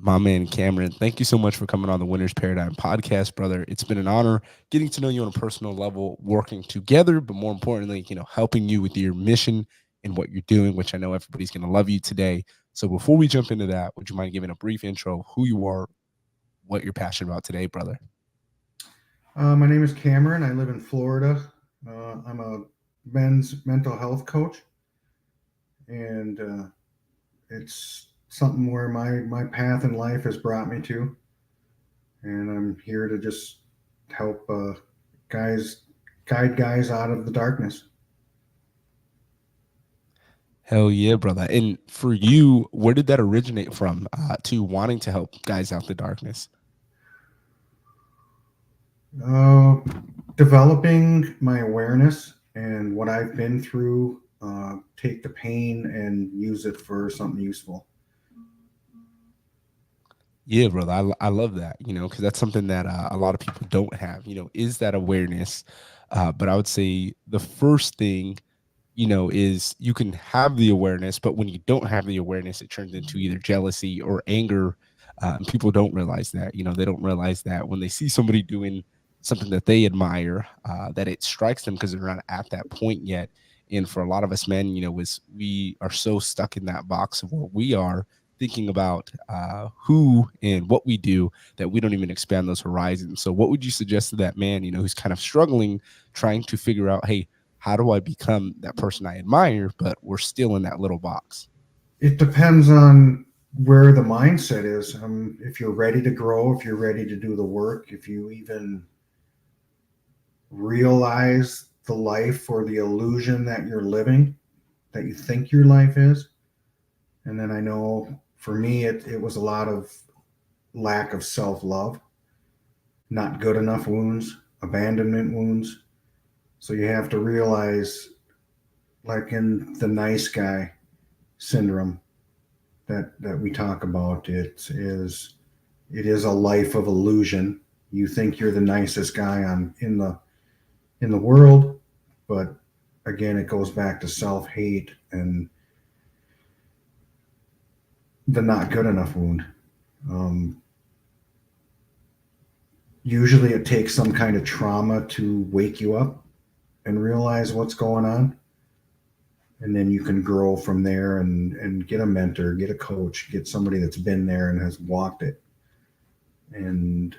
My man Cameron, thank you so much for coming on the Winner's Paradigm podcast, brother. It's been an honor getting to know you on a personal level, working together, but more importantly, helping you with your mission and what you're doing, which I know everybody's going to love you today. So before we jump into that, would you mind giving a brief intro of who you are, what you're passionate about today, brother? My name is Cameron. I live in Florida. I'm a men's mental health coach, and it's something where my path in life has brought me to, and I'm here to just help guys guide guys out of the darkness. Hell yeah, brother. And for you, where did that originate from to wanting to help guys out the darkness? Uh, Developing my awareness and what I've been through, take the pain and use it for something useful. Yeah, brother. I love that, because that's something that a lot of people don't have, is that awareness. But I would say the first thing, is you can have the awareness, but when you don't have the awareness, it turns into either jealousy or anger. And people don't realize that, they don't realize that when they see somebody doing something that they admire, that it strikes them because they're not at that point yet. And for a lot of us men, is we are so stuck in that box of where we are thinking about who and what we do that we don't even expand those horizons. So, what would you suggest to that man, who's kind of struggling, trying to figure out, hey, how do I become that person I admire, but we're still in that little box? It depends on where the mindset is. If you're ready to grow, if you're ready to do the work, if you even realize the life or the illusion that you're living, that you think your life is. And then I know for me, it was a lot of lack of self love, not good enough wounds, abandonment wounds. So you have to realize, like in the nice guy syndrome that we talk about, it is a life of illusion. You think you're the nicest guy on in the world, but again, it goes back to self hate and the not good enough wound. Um, Usually, it takes some kind of trauma to wake you up and realize what's going on, and then you can grow from there and get a mentor, get a coach, get somebody that's been there and has walked it, and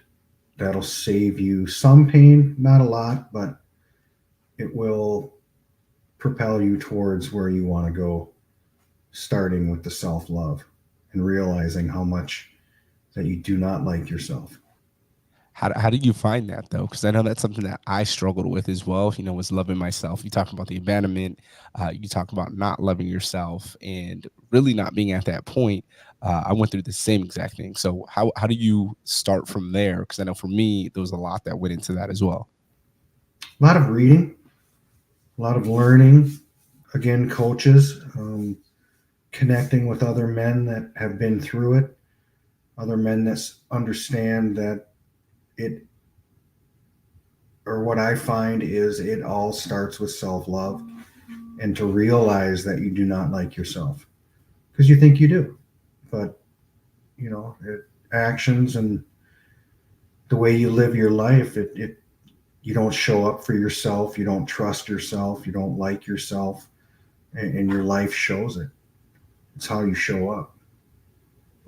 that'll save you some pain, not a lot, but it will propel you towards where you want to go, starting with the self love and realizing how much that you do not like yourself. How did you find that though? Because I know that's something that I struggled with as well. Was loving myself. You talk about the abandonment. You talk about not loving yourself and really not being at that point. I went through the same exact thing. So how do you start from there? Because I know for me there was a lot that went into that as well. A lot of reading, a lot of learning. Again, coaches, connecting with other men that have been through it, other men that understand that it, or what I find is it all starts with self love and to realize that you do not like yourself because you think you do. But, actions and the way you live your life, you don't show up for yourself, you don't trust yourself, you don't like yourself, and your life shows it. It's how you show up.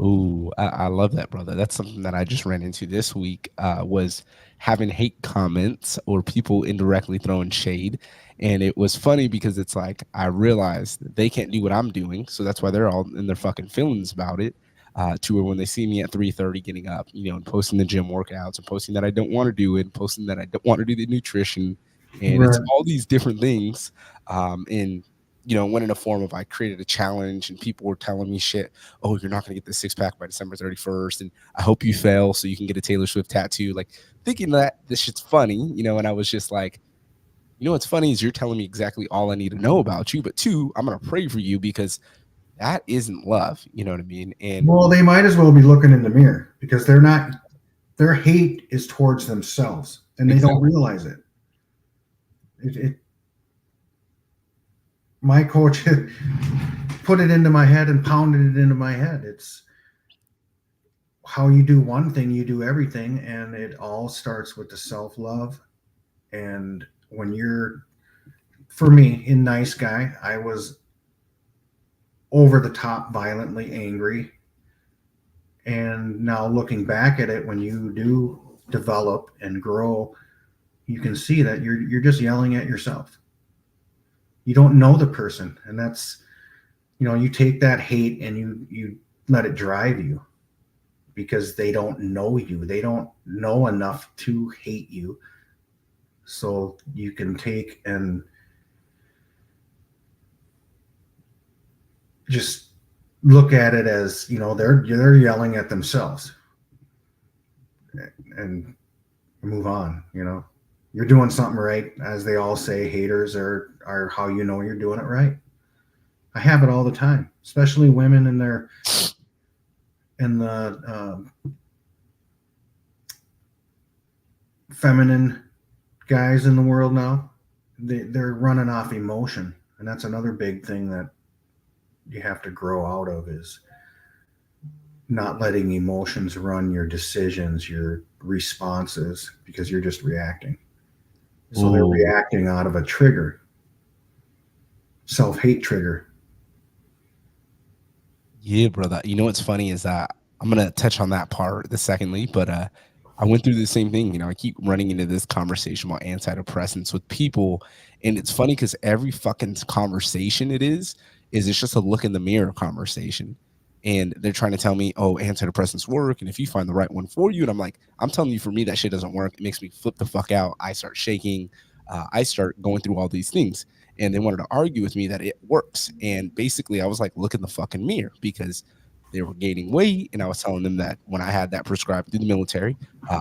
Ooh, I love that, brother. That's something that I just ran into this week. Was having hate comments or people indirectly throwing shade, and it was funny because it's like I realized that they can't do what I'm doing, so that's why they're all in their fucking feelings about it. To where when they see me at 3:30 getting up, and posting the gym workouts, and posting that I don't want to do it, posting that I don't want to do the nutrition, and it's Right. all these different things. And went in a form of I created a challenge, and people were telling me shit. Oh, you're not going to get the six pack by December 31st. And I hope you fail so you can get a Taylor Swift tattoo. Like thinking that this shit's funny, and I was just like, what's funny is you're telling me exactly all I need to know about you. But two, I'm going to pray for you because that isn't love. You know what I mean? And Well, they might as well be looking in the mirror because they're not, their hate is towards themselves and they don't exactly. realize it. My coach put it into my head and pounded it into my head. how you do one thing, you do everything, and it all starts with the self love. And when you're, for me, in Nice Guy, I was over the top, violently angry. And now looking back at it, when you do develop and grow, you can see that you're just yelling at yourself. You don't know the person, and that's, you take that hate and you let it drive you because they don't know you. They don't know enough to hate you. So you can take and just look at it as, they're yelling at themselves and move on. You're doing something right. As they all say, haters are how you know you're doing it right. I have it all the time, especially women in the feminine guys in the world now. They're running off emotion, and that's another big thing that you have to grow out of, is not letting emotions run your decisions, your responses, because you're just reacting. So they're Oh, reacting out of a trigger, self hate trigger. yeah, brother. You know what's funny is that I'm gonna touch on that part the secondly, but I went through the same thing. I keep running into this conversation about antidepressants with people, and it's funny because every fucking conversation is it's just a look in the mirror conversation. And they're trying to tell me, oh, antidepressants work, and if you find the right one for you, and I'm like, I'm telling you, for me, that shit doesn't work. It makes me flip the fuck out. I start shaking. I start going through all these things, and they wanted to argue with me that it works. And basically, I was like, look in the fucking mirror, because they were gaining weight, and I was telling them that when I had that prescribed through the military,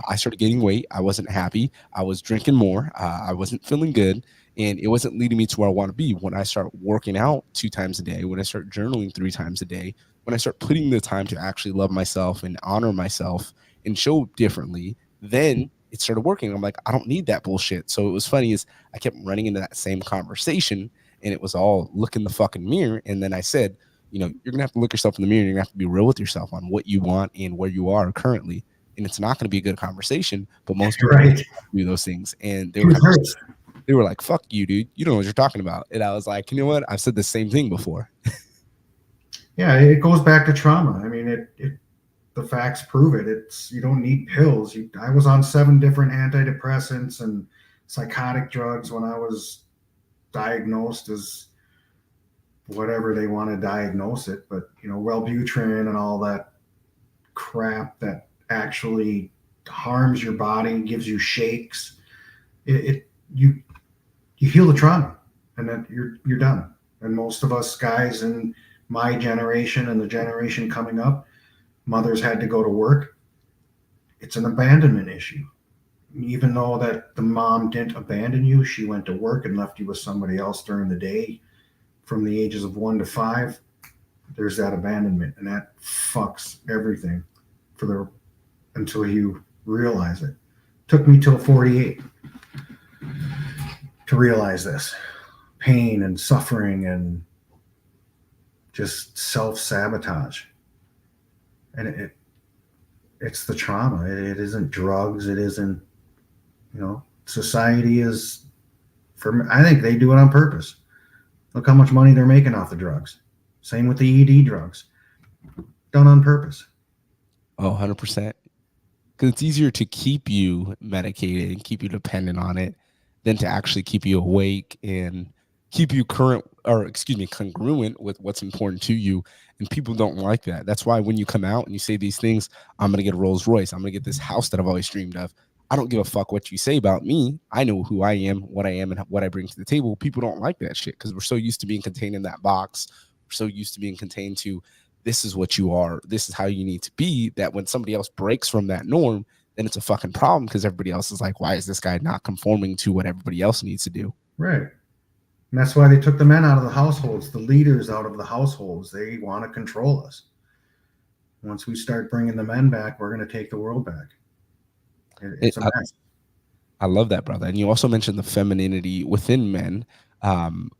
I started gaining weight. I wasn't happy. I was drinking more. I wasn't feeling good, and it wasn't leading me to where I want to be. When I start working out 2 times a day, when I start journaling 3 times a day, when I start putting the time to actually love myself and honor myself and show differently, then it started working. I'm like, I don't need that bullshit. So it was funny is I kept running into that same conversation, and it was all look in the fucking mirror. And then I said, you're gonna have to look yourself in the mirror. You're gonna have to be real with yourself on what you want and where you are currently. And it's not gonna be a good conversation, but most people Right. do those things. And they were Truth kind of, hurts. they were like, fuck you, dude. You don't know what you're talking about. And I was like, you know what? I've said the same thing before. Yeah, it goes back to trauma. I mean, the facts prove it. It's, you don't need pills. I was on 7 different antidepressants and psychotic drugs when I was diagnosed as whatever they want to diagnose it, but Wellbutrin and all that crap that actually harms your body, gives you shakes. It you heal the trauma, and then you're done. And most of us guys in my generation and the generation coming up, mothers had to go to work. It's an abandonment issue. Even though that the mom didn't abandon you, she went to work and left you with somebody else during the day. From the ages of 1 to 5, there's that abandonment, and that fucks everything for the until you realize it. Took me till 48 to realize this pain and suffering and just self sabotage. And it's the trauma. It isn't drugs. It isn't, society is, for me, I think they do it on purpose. Look how much money they're making off the drugs. Same with the ED drugs, done on purpose. Oh, 100%. Because it's easier to keep you medicated and keep you dependent on it than to actually keep you awake and keep you current, or excuse me, congruent with what's important to you. And people don't like that. That's why when you come out and you say these things, I'm going to get a Rolls Royce, I'm going to get this house that I've always dreamed of. I don't give a fuck what you say about me. I know who I am, and what I bring to the table. People don't like that shit because we're so used to being contained in that box. We're so used to being contained to, this is what you are, this is how you need to be, that when somebody else breaks from that norm, then it's a fucking problem because everybody else is like, why is this guy not conforming to what everybody else needs to do? Right. And that's why they took the men out of the households, the leaders out of the households. They want to control us. Once we start bringing the men back, we're going to take the world back. It, It's a I, mess. I love that, brother. And you also mentioned the femininity within men. Um,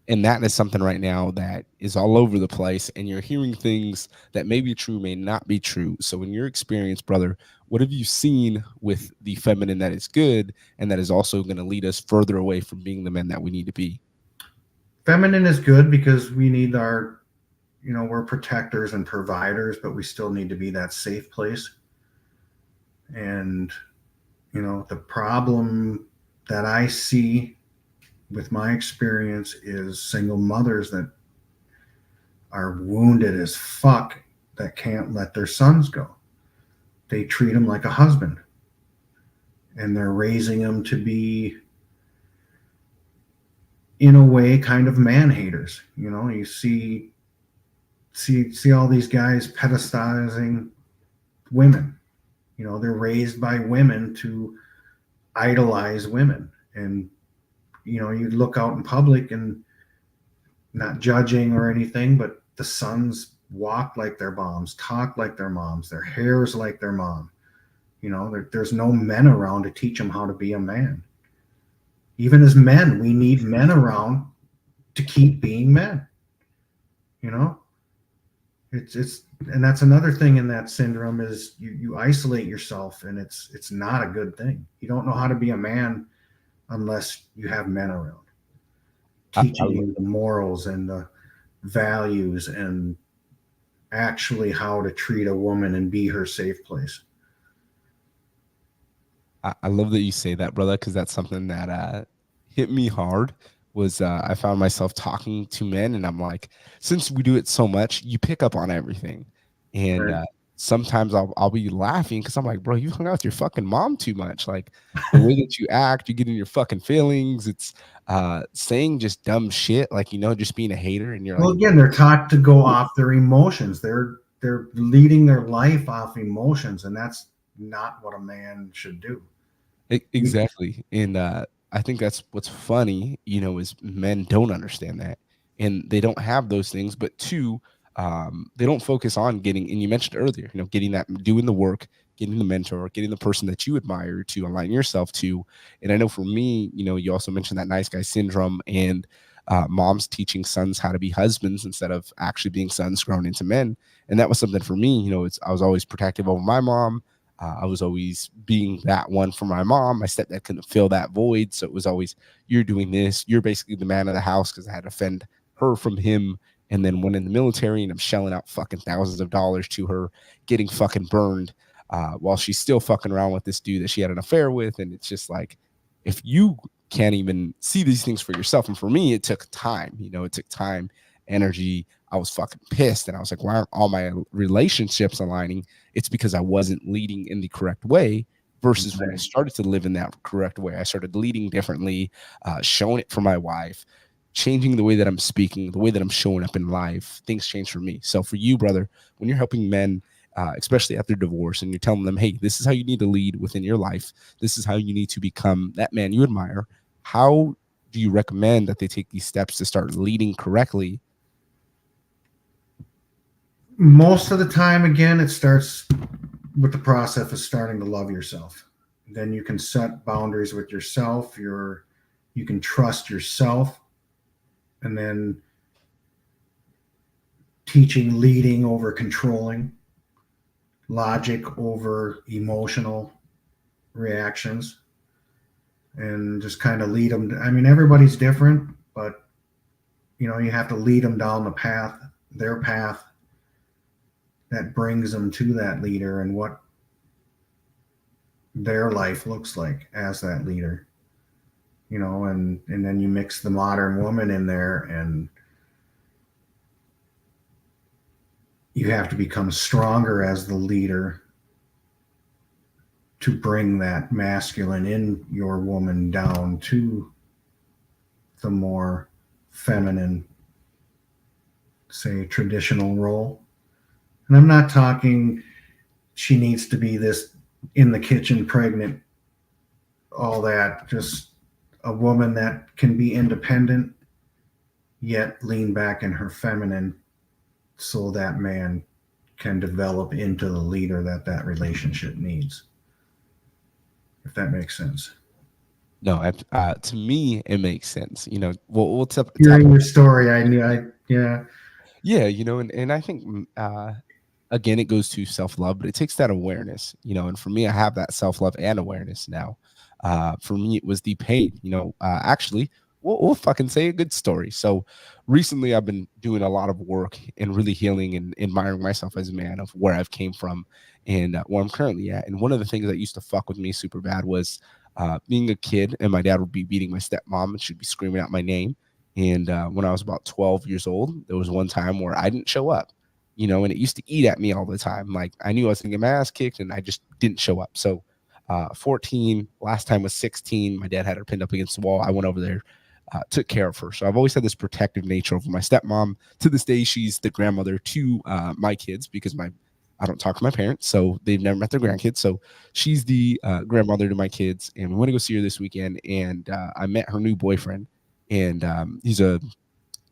And that is something right now that is all over the place, and you're hearing things that may be true, may not be true. So in your experience, brother, what have you seen with the feminine that is good and that is also going to lead us further away from being the men that we need to be? Feminine is good because we need our, we're protectors and providers, but we still need to be that safe place. And, the problem that I see with my experience is single mothers that are wounded as fuck that can't let their sons go. They treat them like a husband, and they're raising them to be, in a way, kind of man haters. You see all these guys pedestalizing women. They're raised by women to idolize women. And you look out in public, and not judging or anything, but the sons walk like their moms, talk like their moms, their hair's like their mom. There's no men around to teach them how to be a man. Even as men, we need men around to keep being men. You know, it's and that's another thing in that syndrome is you isolate yourself, and it's not a good thing. You don't know how to be a man unless you have men around I teaching you the morals and the values and actually how to treat a woman and be her safe place. I love that you say that, brother, because that's something that hit me hard. Was I found myself talking to men, and I'm like, since we do it so much, you pick up on everything, and Right. sometimes I'll be laughing because I'm like, bro, you hung out with your fucking mom too much. Like the way that you act, you get in your fucking feelings. It's saying just dumb shit, like just being a hater, and you're Well, like, again, they're taught to go off their emotions. They're leading their life off emotions, and that's not what a man should do. Exactly. And I think that's what's funny, is men don't understand that. And they don't have those things. But two, they don't focus on getting, and you mentioned earlier, getting that, doing the work, getting the mentor, getting the person that you admire to align yourself to. And I know for me, you also mentioned that nice guy syndrome and moms teaching sons how to be husbands instead of actually being sons grown into men. And that was something for me, I was always protective over my mom. I was always being that one for my mom. My stepdad couldn't fill that void. So it was always, you're doing this. You're basically the man of the house because I had to fend her from him. And then went in the military and I'm shelling out fucking thousands of dollars to her, getting fucking burned while she's still fucking around with this dude that she had an affair with. And it's just like, if you can't even see these things for yourself. And for me, it took time, it took time, energy. I was fucking pissed. And I was like, why aren't all my relationships aligning? It's because I wasn't leading in the correct way versus when I started to live in that correct way. I started leading differently, showing it for my wife, changing the way that I'm speaking, the way that I'm showing up in life. Things change for me. So for you, brother, when you're helping men, especially after divorce, and you're telling them, hey, this is how you need to lead within your life. This is how you need to become that man you admire. How do you recommend that they take these steps to start leading correctly? Most of the time, again, it starts with the process of starting to love yourself. Then you can set boundaries with yourself. You can trust yourself, and then teaching leading over controlling, logic over emotional reactions, and just kind of lead them. I mean, everybody's different, but you have to lead them down the path, their path that brings them to that leader and what their life looks like as that leader. And then you mix the modern woman in there, and you have to become stronger as the leader to bring that masculine in your woman down to the more feminine, say, traditional role. And I'm not talking she needs to be this in the kitchen pregnant, all that. Just a woman that can be independent yet lean back in her feminine so that man can develop into the leader that relationship needs, if that makes sense. No, to me, it makes sense. We'll tap Hearing your story, I knew I yeah. yeah, and I think again, it goes to self love, but it takes that awareness, and for me, I have that self love and awareness now. For me, it was the pain, actually, we'll fucking say a good story. So recently, I've been doing a lot of work and really healing and admiring myself as a man of where I've came from and where I'm currently at. And one of the things that used to fuck with me super bad was being a kid, and my dad would be beating my stepmom, and she'd be screaming out my name. And when I was about 12 years old, there was one time where I didn't show up, and it used to eat at me all the time. Like I knew I was gonna get my ass kicked, and I just didn't show up. So 14, last time was 16. My dad had her pinned up against the wall. I went over there, took care of her. So I've always had this protective nature over my stepmom. To this day, she's the grandmother to my kids because I don't talk to my parents, so they've never met their grandkids. So she's the grandmother to my kids, and we want to go see her this weekend. And I met her new boyfriend, and he's a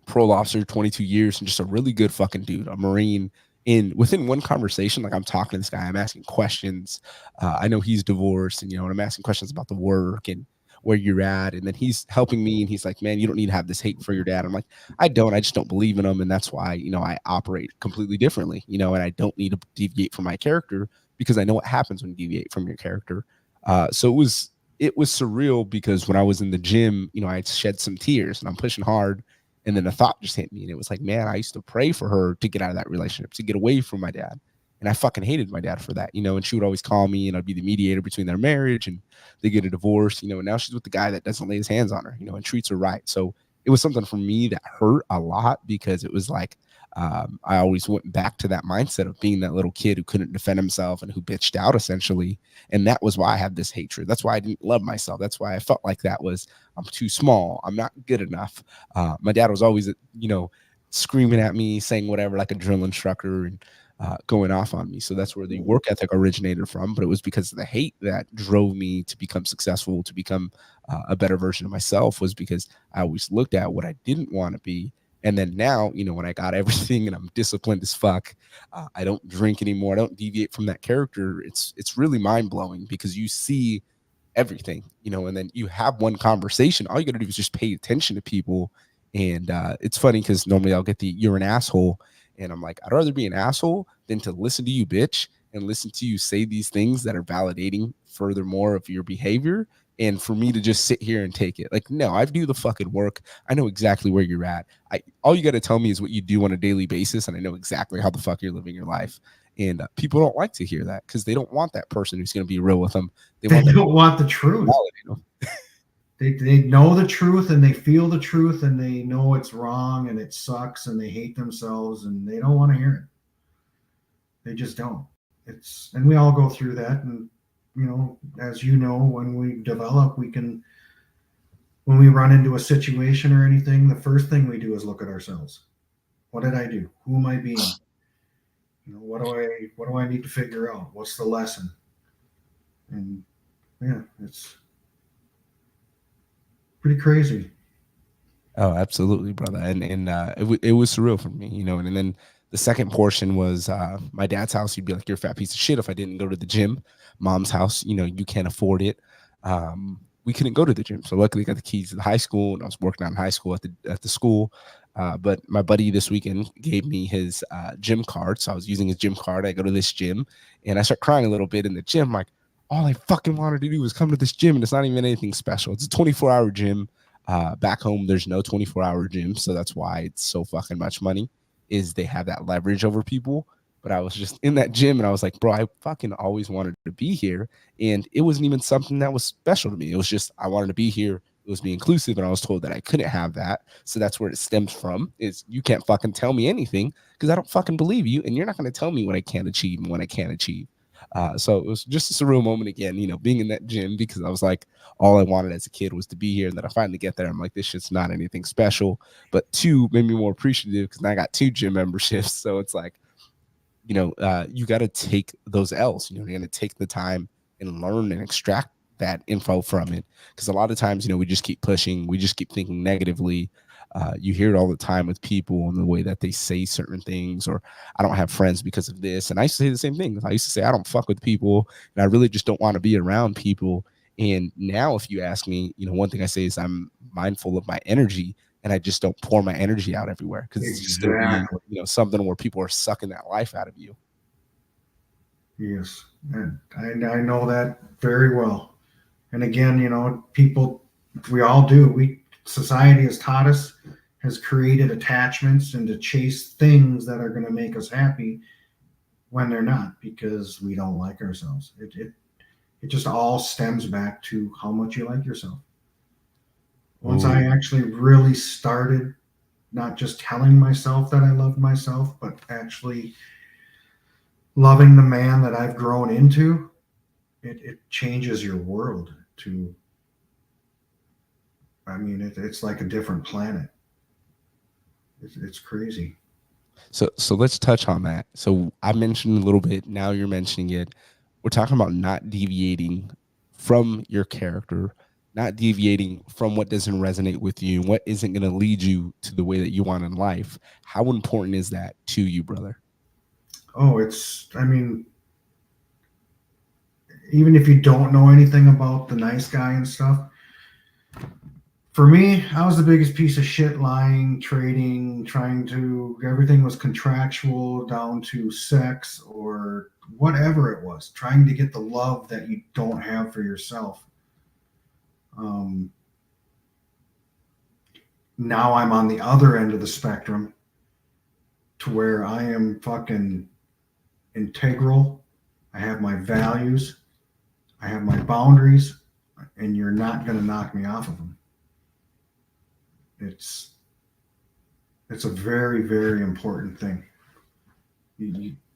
parole officer, 22 years, and just a really good fucking dude, a Marine. In within one conversation, like I'm talking to this guy, I'm asking questions. I know he's divorced, and I'm asking questions about the work and where you're at, and then he's helping me, and he's like, "Man, you don't need to have this hate for your dad." I'm like, "I don't. I just don't believe in him, and that's why I operate completely differently, and I don't need to deviate from my character because I know what happens when you deviate from your character." So it was surreal because when I was in the gym, I shed some tears, and I'm pushing hard, and then a thought just hit me, and it was like, man, I used to pray for her to get out of that relationship, to get away from my dad. And I fucking hated my dad for that, and she would always call me, and I'd be the mediator between their marriage, and they get a divorce, and now she's with the guy that doesn't lay his hands on her, and treats her right. So it was something for me that hurt a lot because it was like, I always went back to that mindset of being that little kid who couldn't defend himself and who bitched out essentially. And that was why I had this hatred. That's why I didn't love myself. That's why I felt like that was, I'm too small. I'm not good enough. My dad was always, screaming at me, saying whatever, like a drill instructor, and going off on me. So that's where the work ethic originated from. But it was because of the hate that drove me to become successful, to become a better version of myself, was because I always looked at what I didn't want to be. And then now, when I got everything and I'm disciplined as fuck, I don't drink anymore. I don't deviate from that character. It's really mind blowing because you see everything, and then you have one conversation. All you got to do is just pay attention to people. And it's funny because normally I'll get the "you're an asshole," and I'm like, I'd rather be an asshole than to listen to you bitch and listen to you say these things that are validating furthermore of your behavior. And for me to just sit here and take it, like, no, I do the fucking work. I know exactly where you're at. All you got to tell me is what you do on a daily basis, and I know exactly how the fuck you're living your life. And people don't like to hear that because they don't want that person who's going to be real with them. They They want that don't want the truth. They know the truth and they feel the truth and they know it's wrong and it sucks and they hate themselves and they don't want to hear it. They just don't. And we all go through that. And, as you know, when we develop, when we run into a situation or anything, the first thing we do is look at ourselves. What did I do? Who am I being? What do I need to figure out? What's the lesson? And yeah, it's pretty crazy. Oh, absolutely, brother. And it was surreal for me, And then the second portion was my dad's house. He'd be like, "You're a fat piece of shit if I didn't go to the gym." Mom's house, you can't afford it. We couldn't go to the gym, so luckily I got the keys to the high school, and I was working out in high school at the school. But my buddy this weekend gave me his gym card, so I was using his gym card. I go to this gym, and I start crying a little bit in the gym, like all I fucking wanted to do was come to this gym, and it's not even anything special. It's a 24-hour gym. Back home, there's no 24-hour gym, so that's why it's so fucking much money. Is they have that leverage over people. But I was just in that gym, and I was like, bro, I fucking always wanted to be here, and it wasn't even something that was special to me. It was just I wanted to be here. It was be inclusive, and I was told that I couldn't have that. So that's where it stems from. Is you can't fucking tell me anything because I don't fucking believe you, and you're not going to tell me what I can achieve and what I can't achieve. So it was just a surreal moment again, being in that gym because I was like, all I wanted as a kid was to be here. And then I finally get there. I'm like, this shit's not anything special. But two, made me more appreciative because I got 2 gym memberships. So it's like, you got to take those L's, you're going to take the time and learn and extract that info from it. Because a lot of times, we just keep pushing, we just keep thinking negatively. You hear it all the time with people and the way that they say certain things, or I don't have friends because of this. And I used to say the same thing. I used to say, I don't fuck with people and I really just don't want to be around people. And now, if you ask me, one thing I say is I'm mindful of my energy, and I just don't pour my energy out everywhere because it's just going to be, Exactly. something where people are sucking that life out of you. Yes. And I know that very well. And again, people, we all do. Society has taught us, has created attachments and to chase things that are going to make us happy when they're not because we don't like ourselves. It just all stems back to how much you like yourself. Once I Oh, actually really started not just telling myself that I loved myself, but actually loving the man that I've grown into, it changes your world to, I mean, it's like a different planet. It's crazy. so let's touch on that. So I mentioned a little bit. Now you're mentioning it. We're talking about not deviating from your character, not deviating from what doesn't resonate with you, what isn't going to lead you to the way that you want in life. How important is that to you, brother? Oh, I mean, even if you don't know anything about the nice guy and stuff, for me, I was the biggest piece of shit lying, trading, trying to, everything was contractual down to sex or whatever it was, trying to get the love that you don't have for yourself. Um, Now I'm on the other end of the spectrum to where I am fucking integral. I have my values, I have my boundaries, and you're not going to knock me off of them. It's it's a very, very important thing.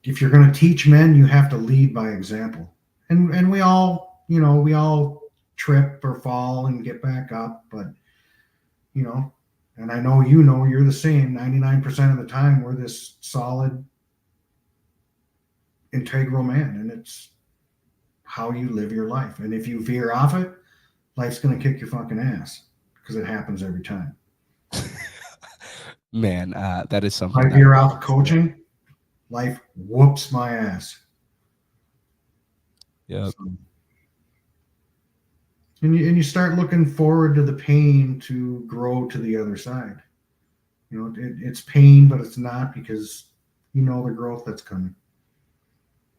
If you're going to teach men, you have to lead by example. And we all, we all trip or fall and get back up, but you know, and I know you're the same. 99% of the time, we're this solid, integral man, and it's how you live your life. And if you veer off it, life's going to kick your fucking ass because it happens every time. Man, that is If I something I veer love off to see. coaching, life whoops my ass. Yeah. So, and you start looking forward to the pain to grow to the other side. It's pain, but it's not because you know the growth that's coming.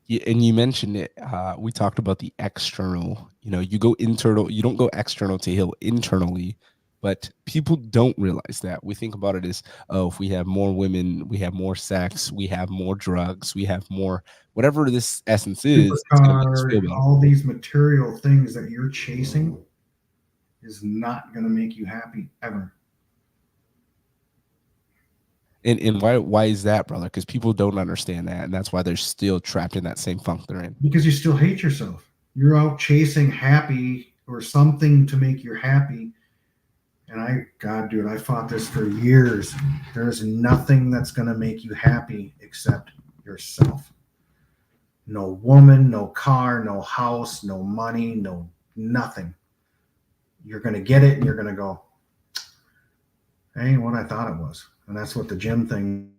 Yeah, and you mentioned it. We talked about the external. You go internal. You don't go external to heal internally, but people don't realize that. We think about it as, oh, if we have more women, we have more sex, we have more drugs, we have more whatever this essence is. It's going to make us feel Supercar, better. all these material things that you're chasing is not going to make you happy ever. And why is that, brother? Because people don't understand that, and that's why they're still trapped in that same funk they're in. Because you still hate yourself. You're out chasing happy or something to make you happy. And God, dude, I fought this for years. There's nothing that's going to make you happy except yourself. No woman, no car, no house, no money, no nothing. You're going to get it and you're going to go, that ain't what I thought it was. And that's what the gym thing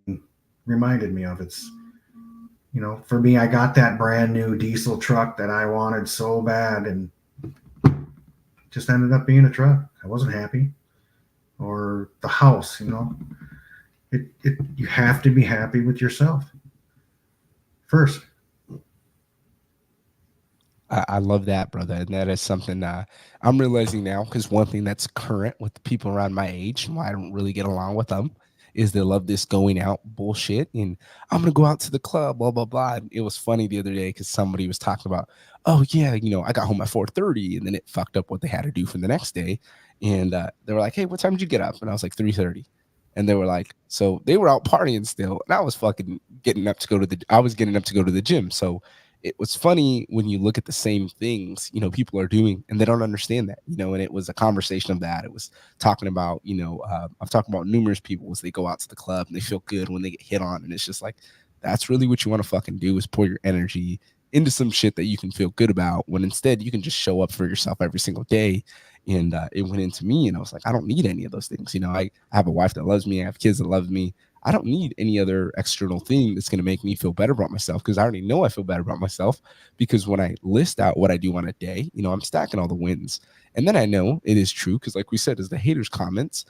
reminded me of. It's, for me, I got that brand new diesel truck that I wanted so bad and just ended up being a truck. I wasn't happy. Or the house, you have to be happy with yourself first. I love that, brother. And that is something I'm realizing now, because one thing that's current with the people around my age and why I don't really get along with them is they love this going out bullshit. And I'm going to go out to the club, blah, blah, blah. And it was funny the other day because somebody was talking about, oh, yeah, I got home at 4:30, and then it fucked up what they had to do for the next day. And they were like, hey, what time did you get up? And I was like, 3:30. And they were like, so they were out partying still. And I was fucking getting up to go to the gym. So it was funny when you look at the same things, people are doing, and they don't understand that, and it was a conversation of that. It was talking about, I've talked about numerous people as they go out to the club and they feel good when they get hit on. And it's just like, that's really what you want to fucking do, is pour your energy into some shit that you can feel good about, when instead you can just show up for yourself every single day. And it went into me, and I was like, I don't need any of those things. I have a wife that loves me. I have kids that love me. I don't need any other external thing that's going to make me feel better about myself, because I already know I feel better about myself, because when I list out what I do on a day, I'm stacking all the wins. And then I know it is true because, like we said, as the haters comments,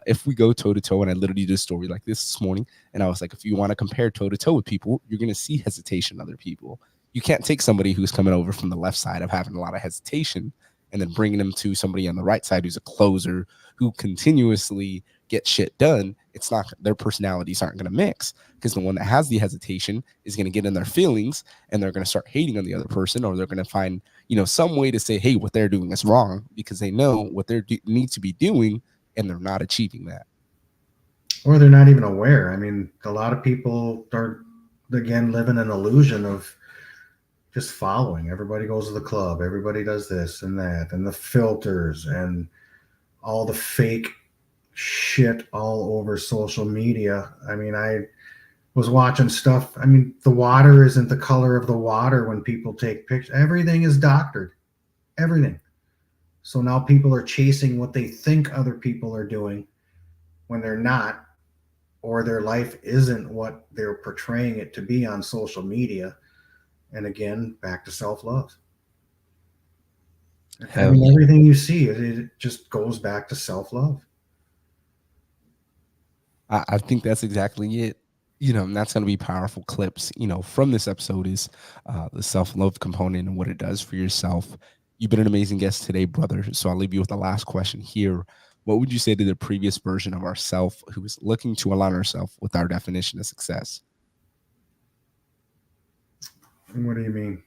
if we go toe to toe, and I literally did a story like this morning, and I was like, if you want to compare toe to toe with people, you're going to see hesitation in other people. You can't take somebody who's coming over from the left side of having a lot of hesitation and then bringing them to somebody on the right side who's a closer, who continuously gets shit done. It's not, their personalities aren't going to mix, because the one that has the hesitation is going to get in their feelings, and they're going to start hating on the other person, or they're going to find some way to say, hey, what they're doing is wrong, because they know what they need to be doing, and they're not achieving that. Or they're not even aware. I mean, a lot of people are, again, living an illusion of just following. Everybody goes to the club, everybody does this and that, and the filters and all the fake shit all over social media. I mean, I was watching stuff. I mean, the water isn't the color of the water when people take pictures. Everything is doctored. Everything. So now people are chasing what they think other people are doing when they're not, or their life isn't what they're portraying it to be on social media. And again, back to self-love. I mean, everything you see, it just goes back to self-love. I think that's exactly it. And that's going to be powerful clips, from this episode, is the self-love component and what it does for yourself. You've been an amazing guest today, brother. So I'll leave you with the last question here. What would you say to the previous version of ourself who is looking to align ourselves with our definition of success? What do you mean?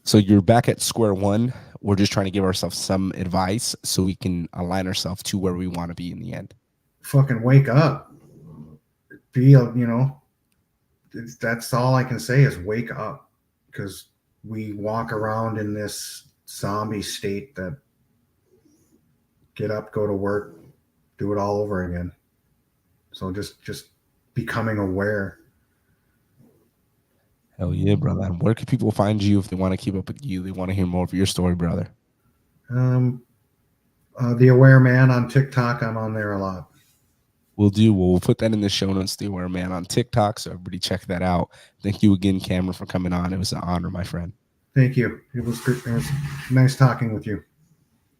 So you're back at square one. We're just trying to give ourselves some advice so we can align ourselves to where we want to be in the end. Fucking wake up. That's all I can say is wake up, because we walk around in this zombie state that get up, go to work, do it all over again. So just becoming aware. Hell yeah, brother. And where can people find you if they want to keep up with you? They want to hear more of your story, brother. The Aware Man on TikTok. I'm on there a lot. We'll put that in the show notes, the Aware Man on TikTok, so everybody check that out. Thank you again, Cameron, for coming on. It was an honor, my friend. Thank you. It was nice talking with you.